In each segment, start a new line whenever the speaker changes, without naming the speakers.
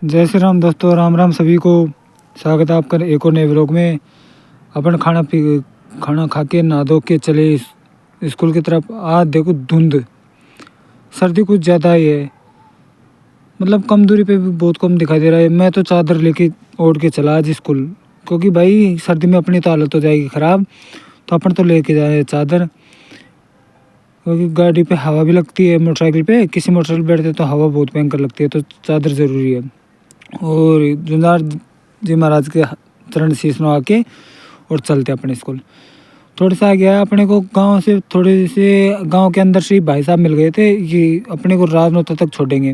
जय श्री राम दोस्तों, राम राम सभी को। स्वागत है आपका एक और नए व्लॉग में। अपन खाना खा के नहा धो के चले स्कूल की तरफ। आज देखो धुंध, सर्दी कुछ ज़्यादा ही है, मतलब कम दूरी पे भी बहुत कम दिखाई दे रहा है। मैं तो चादर लेके ओढ़ के चला आज स्कूल, क्योंकि भाई सर्दी में अपनी तो हालत हो जाएगी ख़राब। तो अपन तो लेके जाए चादर, क्योंकि गाड़ी पे हवा भी लगती है। मोटरसाइकिल पे किसी मोटरसाइकिल पे बैठते तो हवा बहुत भयंकर लगती है, तो चादर ज़रूरी है। और जुनार जी महाराज के चरण शीश नवा के और चलते अपने स्कूल। थोड़ा सा आगे आया अपने को, गांव से थोड़े से गांव के अंदर से भाई साहब मिल गए थे कि अपने को राजनौता तक छोड़ेंगे।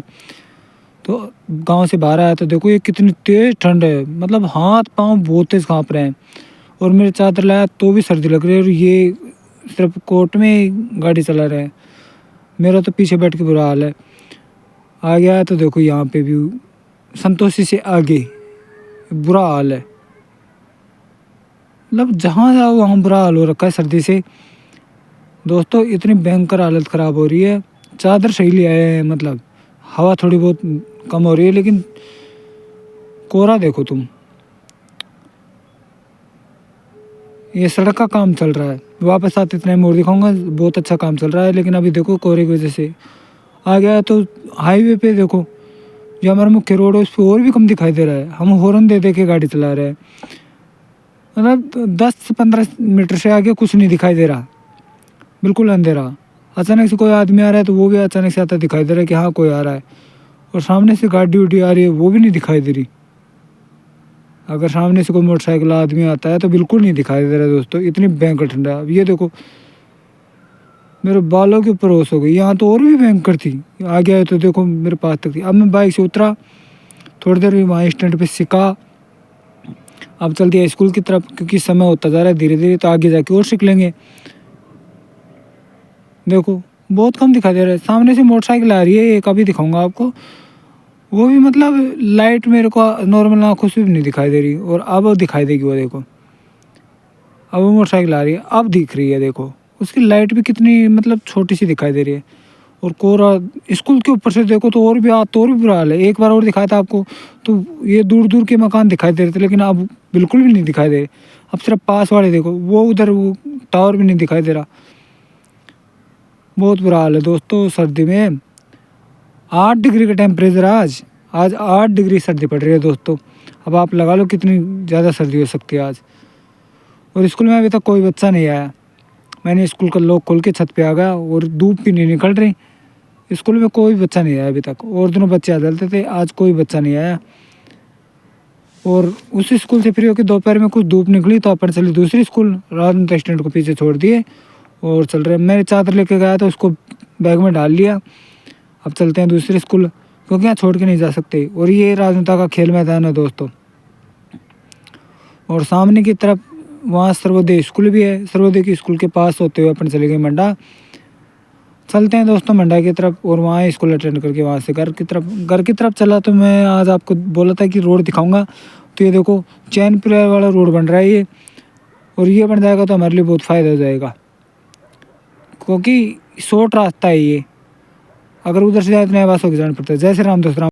तो गांव से बाहर आया तो देखो ये कितनी तेज़ ठंड है, मतलब हाथ पाँव बहुत तेज़ काँप रहे हैं। और मेरे चादर लाया तो भी सर्दी लग रही है, और ये सिर्फ कोट में गाड़ी चला रहे हैं। मेरा तो पीछे बैठ के बुरा हाल है। आ गया तो देखो यहाँ पे भी संतोषी से आगे बुरा हाल है, मतलब जहाँ जाओ वहाँ बुरा हाल हो रखा है सर्दी से। दोस्तों इतनी भयंकर हालत ख़राब हो रही है। चादर सही ले आए हैं, मतलब हवा थोड़ी बहुत कम हो रही है, लेकिन कोहरा देखो तुम। ये सड़क का काम चल रहा है, वापस आते इतना मोड़ दिखाऊंगा। बहुत अच्छा काम चल रहा है, लेकिन अभी देखो कोहरे की वजह से आ गया। तो हाईवे पे देखो, जो हमारा मुख्य रोड है उस पर और भी कम दिखाई दे रहा है। हम हॉर्न दे दे के गाड़ी चला रहे हैं, मतलब 10-15 मीटर से आगे कुछ नहीं दिखाई दे रहा, बिल्कुल अंधेरा। अचानक से कोई आदमी आ रहा है तो वो भी अचानक से आता दिखाई दे रहा है कि हाँ कोई आ रहा है। और सामने से गाड़ी उड़ी आ रही है वो भी नहीं दिखाई दे रही। अगर सामने से कोई मोटरसाइकिल आदमी आता है तो बिल्कुल नहीं दिखाई दे रहा दोस्तों। इतनी भयंकर ठंडा है। अब ये देखो मेरे बालों के ऊपर होश हो गई। यहाँ तो और भी भयंकर थी, आ गया तो देखो मेरे पास तक थी। अब मैं बाइक से उतरा, थोड़ी देर भी वहाँ स्टैंड पे सीखा। अब चलती है स्कूल की तरफ, क्योंकि समय होता जा रहा है धीरे धीरे, तो आगे जाके और सीख लेंगे। देखो बहुत कम दिखाई दे रहा है। सामने से मोटरसाइकिल आ रही है, एक अभी दिखाऊंगा आपको। वो भी मतलब लाइट मेरे को नॉर्मल आँखों से भी नहीं दिखाई दे रही, और अब दिखाई देगी वो देखो। अब वो मोटरसाइकिल आ रही है, अब दिख रही है देखो। उसकी लाइट भी कितनी मतलब छोटी सी दिखाई दे रही है। और कोहरा स्कूल के ऊपर से देखो तो और भी बुरा हाल है। एक बार और दिखाया था आपको, तो ये दूर दूर के मकान दिखाई दे रहे थे, लेकिन अब बिल्कुल भी नहीं दिखाई दे रहे। अब सिर्फ पास वाले देखो, वो उधर वो टावर भी नहीं दिखाई दे रहा। बहुत बुरा हाल है दोस्तों। सर्दी में 8 डिग्री का टेम्परेचर आज 8 डिग्री सर्दी पड़ रही है दोस्तों। अब आप लगा लो कितनी ज़्यादा सर्दी हो सकती है आज। और स्कूल में अभी तक कोई बच्चा नहीं आया। मैंने स्कूल का लॉक खोल के छत पे आ गया, और धूप भी नहीं निकल रही। स्कूल में कोई बच्चा नहीं आया अभी तक। और दोनों बच्चे आ जाते थे, आज कोई बच्चा नहीं आया। और उस स्कूल से फ्री होकर दोपहर में कुछ धूप निकली तो अपन चले दूसरी स्कूल। रात में स्टैंड को पीछे छोड़ दिए और चल रहे। मैंने चादर लेके गया था, उसको बैग में डाल लिया। अब चलते हैं दूसरी स्कूल, क्योंकि यहाँ छोड़ के नहीं जा सकते। और ये राजनेता का खेल मैदान है दोस्तों। और सामने की तरफ वहाँ सर्वोदय स्कूल भी है। सर्वोदय की स्कूल के पास होते हुए अपन चले गए मंडा। चलते हैं दोस्तों मंडा की तरफ, और वहाँ स्कूल अटेंड करके वहाँ से घर की तरफ चला। तो मैं आज आपको बोला था कि रोड दिखाऊंगा। तो ये देखो चैन पिलर वाला रोड बन रहा है ये, और ये बन जाएगा तो हमारे लिए बहुत फ़ायदा हो जाएगा, क्योंकि शॉर्ट रास्ता है ये। अगर उधर से जाए तो नया बास होकर जाना पड़ता है। जय श्री राम दोस्तों।